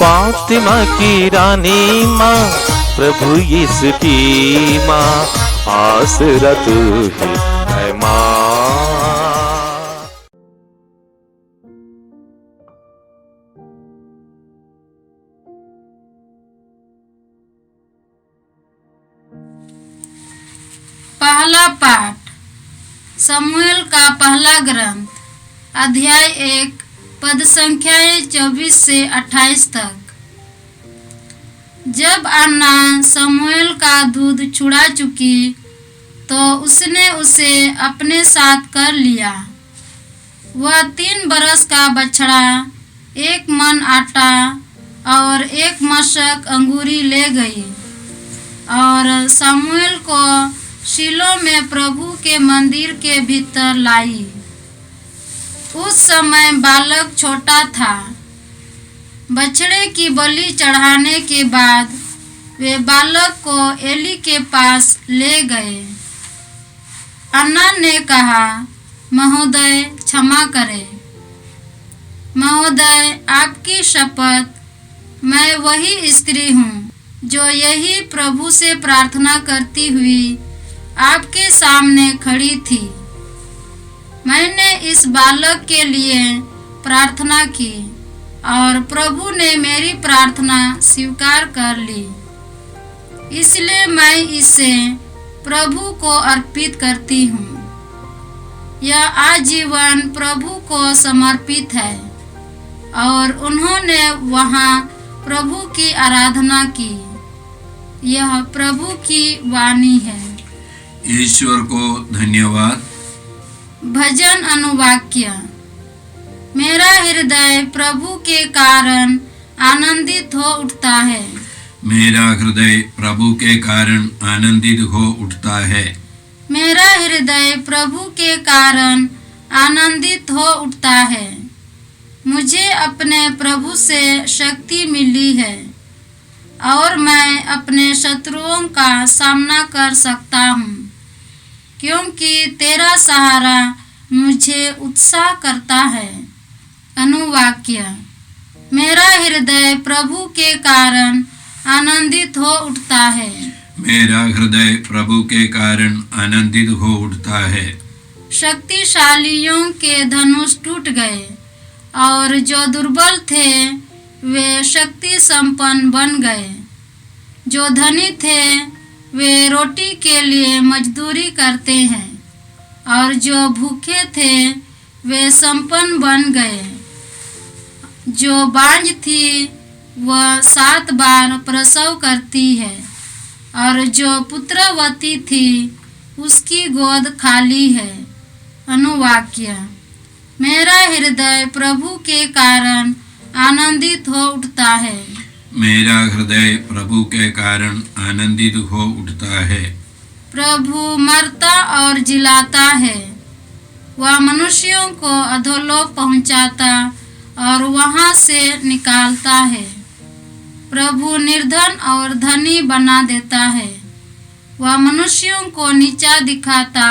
फातिमा की रानी माँ, प्रभु यीशु की माँ, आसरा तू ही है माँ। पहला पाठ समूएल का पहला ग्रंथ, अध्याय 1, पद संख्याएं 24 से 28 तक। जब अन्ना समूएल का दूध छुड़ा चुकी तो उसने उसे अपने साथ कर लिया। वह 3 बरस का बछड़ा, 1 मन आटा और 1 मशक अंगूरी ले गई और समूएल को शीलो में प्रभु के मंदिर के भीतर लाई। उस समय बालक छोटा था। बछड़े की बलि चढ़ाने के बाद वे बालक को एली के पास ले गए। अन्ना ने कहा, महोदय क्षमा करें। महोदय, आपकी शपथ, मैं वही स्त्री हूँ जो यही प्रभु से प्रार्थना करती हुई आपके सामने खड़ी थी। मैंने इस बालक के लिए प्रार्थना की और प्रभु ने मेरी प्रार्थना स्वीकार कर ली। इसलिए मैं इसे प्रभु को अर्पित करती हूँ। यह आजीवन प्रभु को समर्पित है। और उन्होंने वहाँ प्रभु की आराधना की। यह प्रभु की वाणी है। ईश्वर को धन्यवाद। भजन अनुवाक्य। मेरा हृदय प्रभु के कारण आनंदित हो उठता है। मेरा हृदय प्रभु के कारण आनंदित हो उठता है। मेरा हृदय प्रभु के कारण आनंदित हो उठता है। मुझे अपने प्रभु से शक्ति मिली है और मैं अपने शत्रुओं का सामना कर सकता हूँ, क्योंकि तेरा सहारा मुझे उत्साह करता है। अनुवाक्य। मेरा हृदय प्रभु के कारण आनंदित हो उठता है। मेरा हृदय प्रभु के कारण आनंदित हो उठता है। शक्तिशालियों के धनुष टूट गए और जो दुर्बल थे वे शक्ति संपन्न बन गए। जो धनी थे वे रोटी के लिए मजदूरी करते हैं और जो भूखे थे वे संपन्न बन गए। जो बांझ थी वह 7 बार प्रसव करती है और जो पुत्रवती थी उसकी गोद खाली है। अनुवाक्य। मेरा हृदय प्रभु के कारण आनंदित हो उठता है। मेरा हृदय प्रभु के कारण आनंदित हो उठता है। प्रभु मरता और जिलाता है। वह मनुष्यों को अधोलोक पहुंचाता और वहां से निकालता है। प्रभु निर्धन और धनी बना देता है। वह मनुष्यों को नीचा दिखाता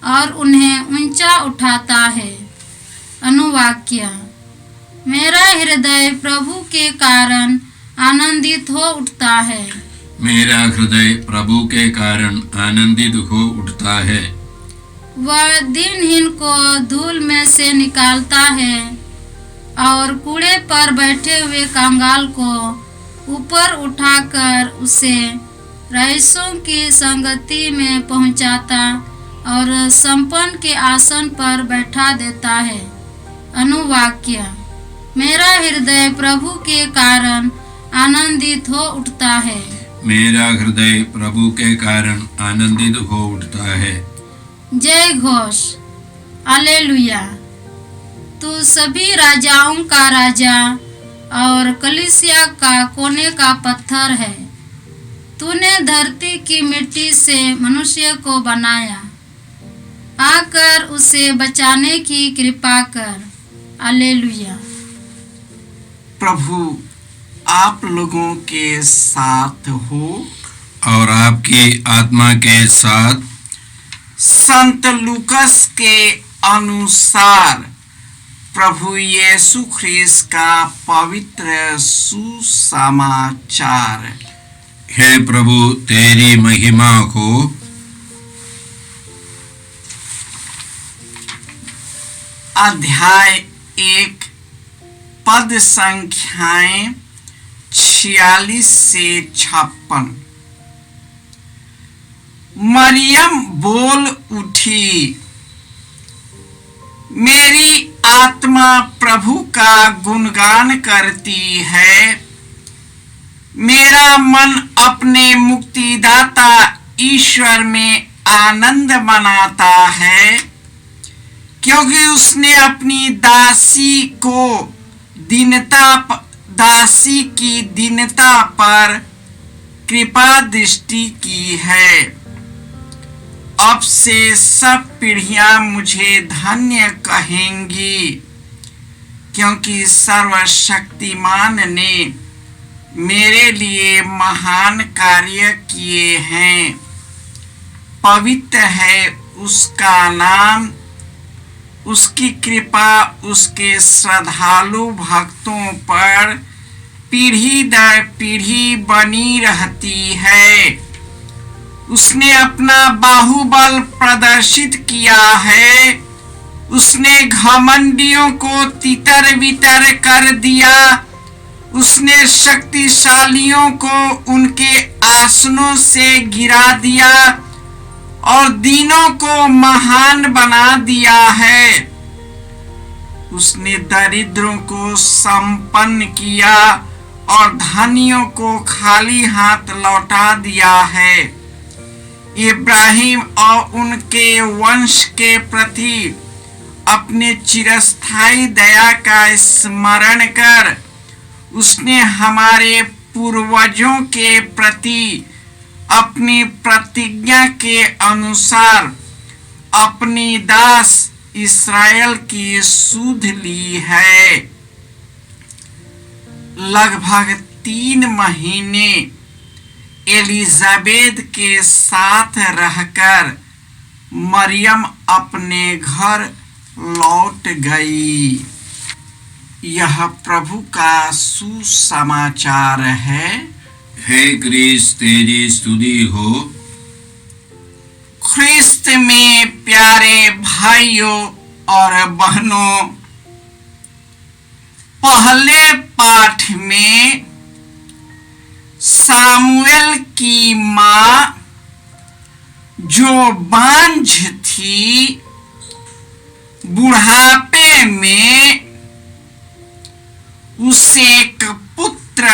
और उन्हें ऊंचा उठाता है। अनुवाक्य। मेरा हृदय प्रभु के कारण आनंदित हो उठता है। मेरा हृदय प्रभु के कारण आनंदित हो उठता है। वह दीनहीन को धूल में से निकालता है और कूड़े पर बैठे हुए कंगाल को ऊपर उठाकर उसे रईसों की संगति में पहुंचाता और संपन्न के आसन पर बैठा देता है। अनुवाक्य। मेरा हृदय प्रभु के कारण आनंदित हो उठता है। मेरा हृदय प्रभु के कारण आनंदित हो उठता है। जय घोष। हालेलुया। तू सभी राजाओं का राजा और कलीसिया का कोने का पत्थर है। तूने धरती की मिट्टी से मनुष्य को बनाया। आकर उसे बचाने की कृपा कर। हालेलुया। प्रभु आप लोगों के साथ हो और आपकी आत्मा के साथ। संत लूकस के अनुसार प्रभु यीशु ख्रिस्त का पवित्र सुसमाचार। हे प्रभु तेरी महिमा हो। अध्याय 1 पद संख्याएं 46 से 56। मरियम बोल उठी, मेरी आत्मा प्रभु का गुणगान करती है, मेरा मन अपने मुक्तिदाता ईश्वर में आनंद मनाता है, क्योंकि उसने अपनी दासी की दीनता पर कृपा दृष्टि की है। अब से सब पीढ़ियां मुझे धन्य कहेंगी, क्योंकि सर्वशक्तिमान ने मेरे लिए महान कार्य किए हैं। पवित्र है उसका नाम, उसकी कृपा उसके श्रद्धालु भक्तों पर पीढ़ी दर पीढ़ी बनी रहती है। उसने अपना बाहुबल प्रदर्शित किया है, उसने घमंडियों को तितर बितर कर दिया, उसने शक्तिशालियों को उनके आसनों से गिरा दिया और दीनों को महान बना दिया है। उसने दरिद्रों को संपन्न किया और धनियों को खाली हाथ लौटा दिया है। इब्राहिम और उनके वंश के प्रति अपने चिरस्थायी दया का स्मरण कर उसने हमारे पूर्वजों के प्रति अपनी प्रतिज्ञा के अनुसार अपनी दास इस्राएल की सुध ली है। लगभग 3 महीने एलिजाबेथ के साथ रहकर मरियम अपने घर लौट गई। यह प्रभु का सुसमाचार है। हे क्रिस्त तेरी स्तुति हो। ख्रिस्त में प्यारे भाइयों और बहनों, पहले पाठ में सामुएल की मां जो बांझ थी, बुढ़ापे में उसे एक पुत्र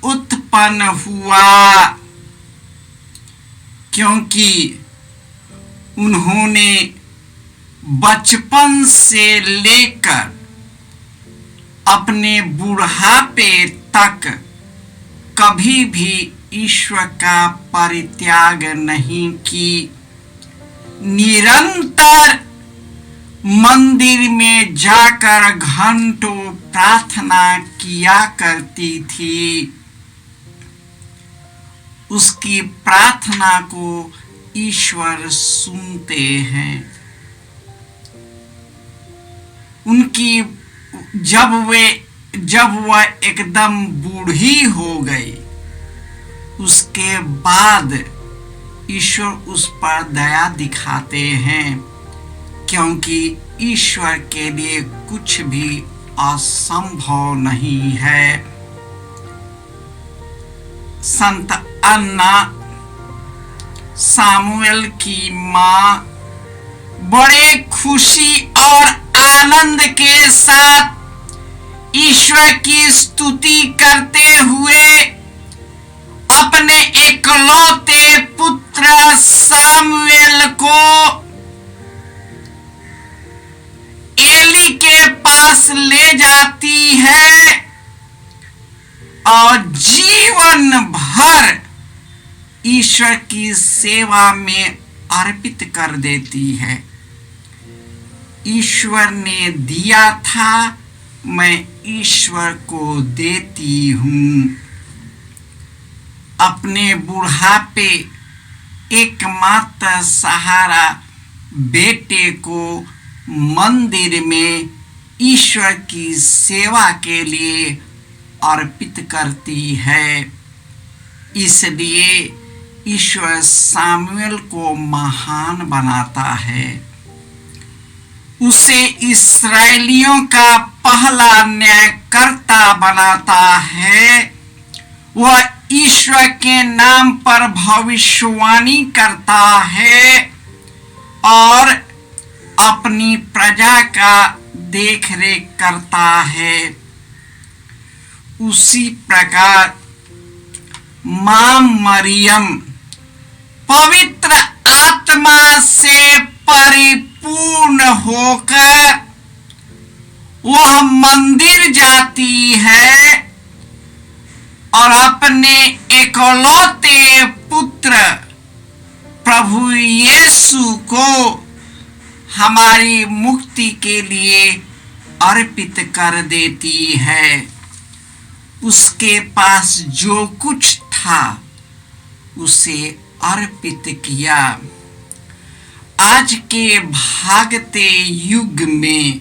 उत्पन्न हुआ, क्योंकि उन्होंने बचपन से लेकर अपने बुढ़ापे तक कभी भी ईश्वर का परित्याग नहीं की। निरंतर मंदिर में जाकर घंटों प्रार्थना किया करती थी। उसकी प्रार्थना को ईश्वर सुनते हैं। उनकी जब वह एकदम बूढ़ी हो गई, उसके बाद ईश्वर उस पर दया दिखाते हैं, क्योंकि ईश्वर के लिए कुछ भी असंभव नहीं है। संत अन्ना सामुएल की मां बड़े खुशी और आनंद के साथ ईश्वर की स्तुति करते हुए अपने एकलौते पुत्र सामुएल को एली के पास ले जाती है और जीवन भर ईश्वर की सेवा में अर्पित कर देती है। ईश्वर ने दिया था, मैं ईश्वर को देती हूँ। अपने बुढ़ापे एकमात्र सहारा बेटे को मंदिर में ईश्वर की सेवा के लिए अर्पित करती है। इसलिए ईश्वर सामुएल को महान बनाता है, उसे इस्राएलियों का पहला न्यायकर्ता बनाता है। वह ईश्वर के नाम पर भविष्यवाणी करता है और अपनी प्रजा का देखरेख करता है। उसी प्रकार मां मरियम पवित्र आत्मा से परिपूर्ण होकर वह मंदिर जाती है और अपने इकलौते पुत्र प्रभु यीशु को हमारी मुक्ति के लिए अर्पित कर देती है। उसके पास जो कुछ था उसे अर्पित किया। आज के भागते युग में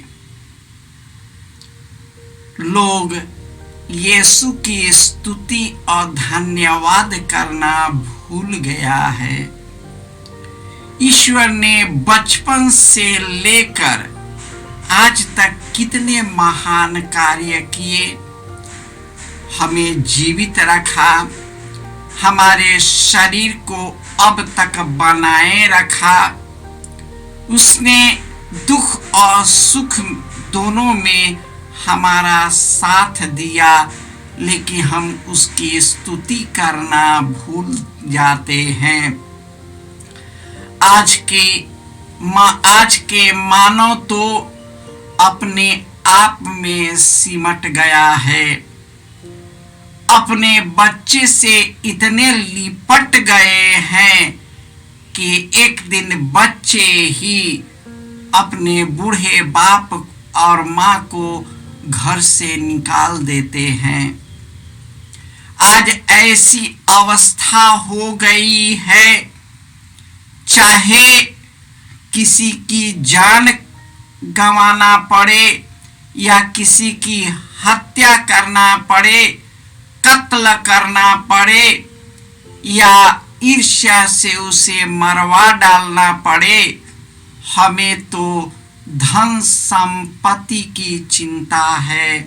लोग यीशु की स्तुति और धन्यवाद करना भूल गया है। ईश्वर ने बचपन से लेकर आज तक कितने महान कार्य किए, हमें जीवित रखा, हमारे शरीर को अब तक बनाए रखा। उसने दुख और सुख दोनों में हमारा साथ दिया, लेकिन हम उसकी स्तुति करना भूल जाते हैं। आज के मानव तो अपने आप में सिमट गया है, अपने बच्चे से इतने लिपट गए हैं कि एक दिन बच्चे ही अपने बूढ़े बाप और माँ को घर से निकाल देते हैं। आज ऐसी अवस्था हो गई है, चाहे किसी की जान गंवाना पड़े या किसी की हत्या करना पड़े, कत्ल करना पड़े या ईर्ष्या से उसे मरवा डालना पड़े, हमें तो धन संपत्ति की चिंता है,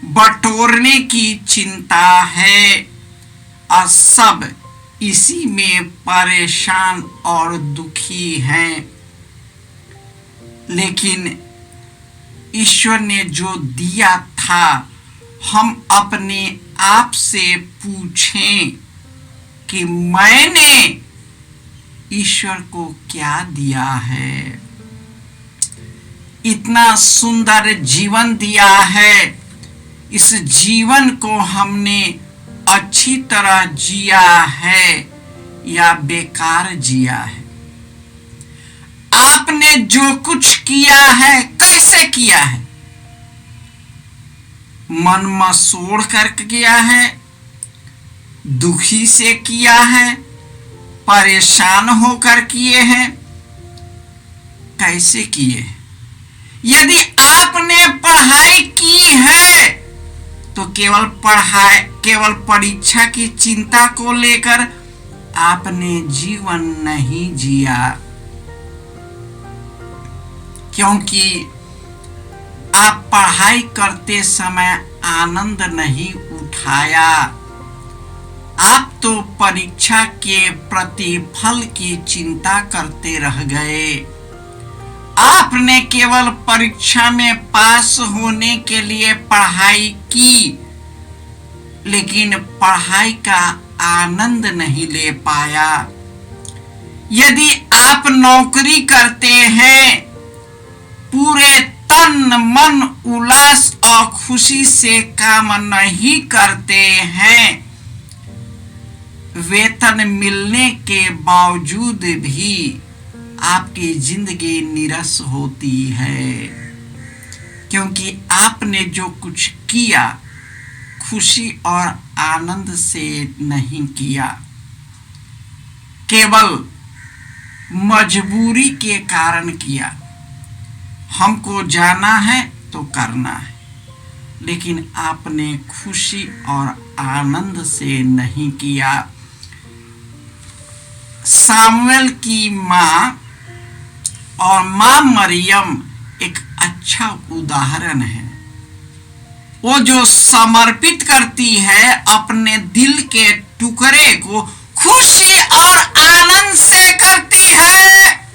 बटोरने की चिंता है और सब इसी में परेशान और दुखी हैं। लेकिन ईश्वर ने जो दिया था, हम अपने आप से पूछें कि मैंने ईश्वर को क्या दिया है। इतना सुंदर जीवन दिया है, इस जीवन को हमने अच्छी तरह जिया है या बेकार जिया है। आपने जो कुछ किया है कैसे किया है? मन मसोड़ कर किया है, दुखी से किया है, परेशान होकर किए हैं, कैसे किए? यदि आपने पढ़ाई की है तो केवल परीक्षा की चिंता को लेकर आपने जीवन नहीं जिया, क्योंकि आप पढ़ाई करते समय आनंद नहीं उठाया। आप तो परीक्षा के प्रतिफल की चिंता करते रह गए। आपने केवल परीक्षा में पास होने के लिए पढ़ाई की, लेकिन पढ़ाई का आनंद नहीं ले पाया। यदि आप नौकरी करते हैं, पूरे तन मन उल्लास और खुशी से काम नहीं करते हैं, वेतन मिलने के बावजूद भी आपकी जिंदगी निरस होती है, क्योंकि आपने जो कुछ किया खुशी और आनंद से नहीं किया, केवल मजबूरी के कारण किया। हमको जाना है तो करना है, लेकिन आपने खुशी और आनंद से नहीं किया। सामुएल की माँ और माँ मरियम एक अच्छा उदाहरण है। वो जो समर्पित करती है अपने दिल के टुकड़े को, खुशी और आनंद से करती है।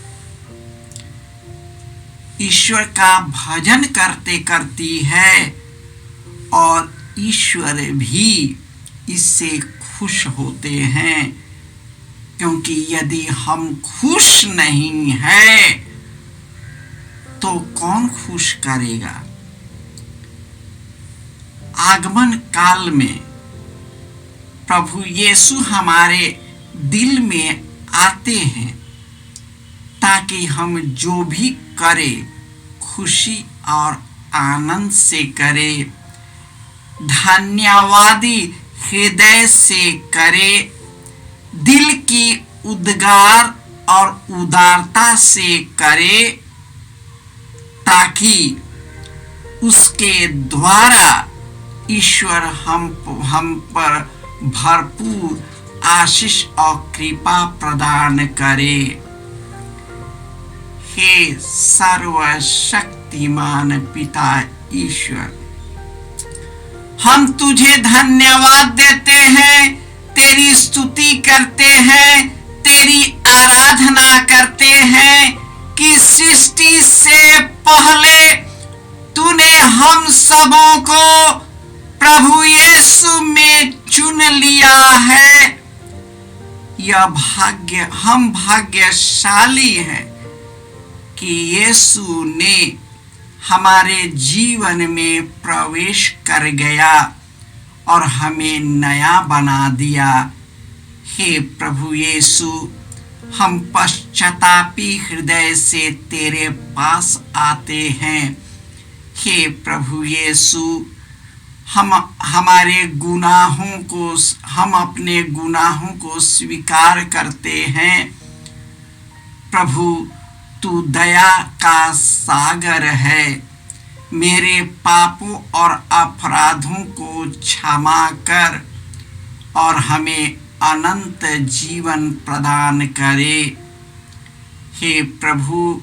ईश्वर का भजन करते करती है और ईश्वर भी इससे खुश होते हैं, क्योंकि यदि हम खुश नहीं हैं तो कौन खुश करेगा। आगमन काल में प्रभु यीशु हमारे दिल में आते हैं ताकि हम जो भी करें खुशी और आनंद से करें, धन्यवादी हृदय से करें, दिल की उद्गार और उदारता से करें, ताकि उसके द्वारा ईश्वर हम पर भरपूर आशीष और कृपा प्रदान करे। हे सर्वशक्तिमान पिता ईश्वर, हम तुझे धन्यवाद देते हैं, तेरी स्तुति करते हैं, तेरी आराधना करते हैं कि सृष्टि से पहले तूने हम सबों को प्रभु यीशु में चुन लिया है। यह भाग्य, हम भाग्यशाली हैं कि यीशु ने हमारे जीवन में प्रवेश कर गया और हमें नया बना दिया। हे प्रभु यीशु, हम पश्चातापी हृदय से तेरे पास आते हैं। हे प्रभु यीशु, हम अपने गुनाहों को स्वीकार करते हैं। प्रभु, तू दया का सागर है, मेरे पापों और अपराधों को क्षमा कर और हमें अनंत जीवन प्रदान करे। हे प्रभु,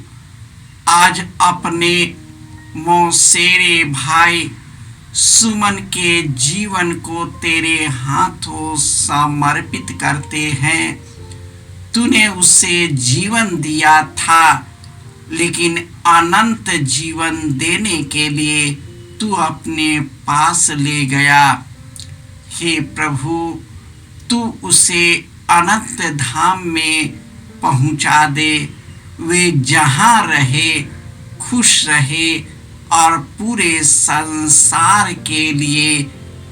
आज अपने मौसेरे भाई सुमन के जीवन को तेरे हाथों समर्पित करते हैं। तूने उसे जीवन दिया था, लेकिन अनंत जीवन देने के लिए तू अपने पास ले गया। हे प्रभु, तू उसे अनंत धाम में पहुंचा दे, वे जहां रहे खुश रहे और पूरे संसार के लिए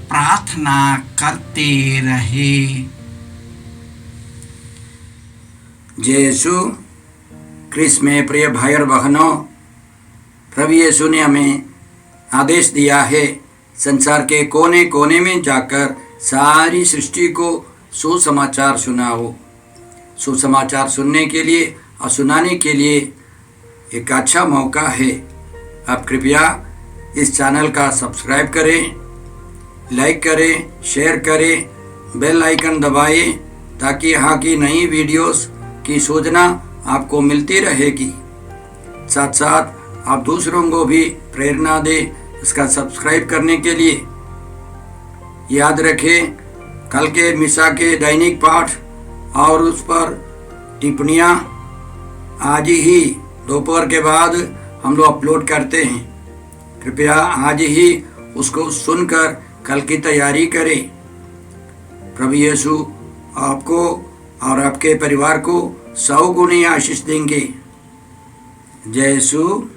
प्रार्थना करते रहे। जय यीशु क्रिस्त में प्रिय भाई और बहनों, प्रभु यीशु ने हमें आदेश दिया है संसार के कोने कोने में जाकर सारी सृष्टि को सुसमाचार सुनाओ। सुसमाचार सुनने के लिए और सुनाने के लिए एक अच्छा मौका है। आप कृपया इस चैनल का सब्सक्राइब करें, लाइक करें, शेयर करें, बेल आइकन दबाएं ताकि यहाँ की नई वीडियोस की सूचना आपको मिलती रहेगी। साथ साथ आप दूसरों को भी प्रेरणा दें इसका सब्सक्राइब करने के लिए। याद रखें, कल के मिसा के दैनिक पाठ और उस पर टिप्पणियाँ आज ही दोपहर के बाद हम लोग अपलोड करते हैं। कृपया आज ही उसको सुनकर कल की तैयारी करें। प्रभु यीशु आपको और आपके परिवार को 100 गुनी आशीष देंगे। जय यीशु।